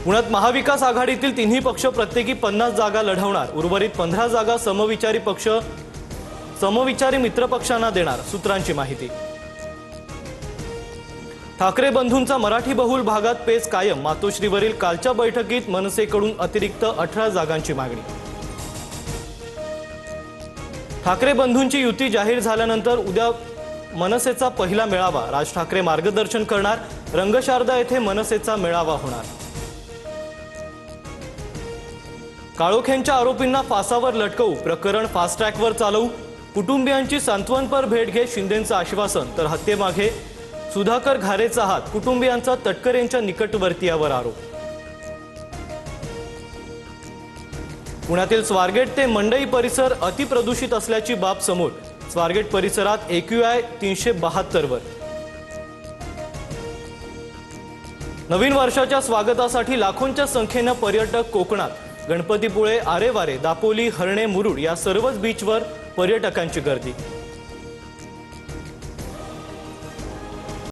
पुण्यात महाविकास आघाडीतील तिन्ही पक्ष प्रत्येकी 50 जागा लढवणार। उर्वरित 15 जागा समविचारी मित्र पक्षांना देणार, सूत्रांची माहिती। ठाकरे बंधूंचा मराठी बहुल भागात पेच कायम। मातोश्रीवरील कालच्या बैठकीत मनसेकडून अतिरिक्त 18 जागांची मागणी। ठाकरे बंधूंची युती जाहीर झाल्यानंतर उद्या मनसेचा पहिला मेळावा। राज ठाकरे मार्गदर्शन करणार। रंगशारदा येथे मनसेचा मेळावा होणार। काळोखेंच्या आरोपींना फासावर लटकवू, प्रकरण फास्ट ट्रॅकवर चालवू, कुटुंबियांची सांत्वनपर भेट घे, शिंदेंचं आश्वासन। तर हत्येमागे सुधाकर घारेचा हात, कुटुंबियांचा तटकरेंच्या निकटवर्तीयावर आरोप। पुण्यातील स्वारगेट ते मंडई परिसर अतिप्रदूषित असल्याची बाब समोर। स्वारगेट परिसरात AQI 372 वर। नवीन वर्षाच्या स्वागतासाठी लाखोंच्या संख्येने पर्यटक कोकणात। गणपतीपुळे, आरेवारे, दापोली, हरणे, मुरुड या सर्वच बीचवर पर्यटकांची गर्दी।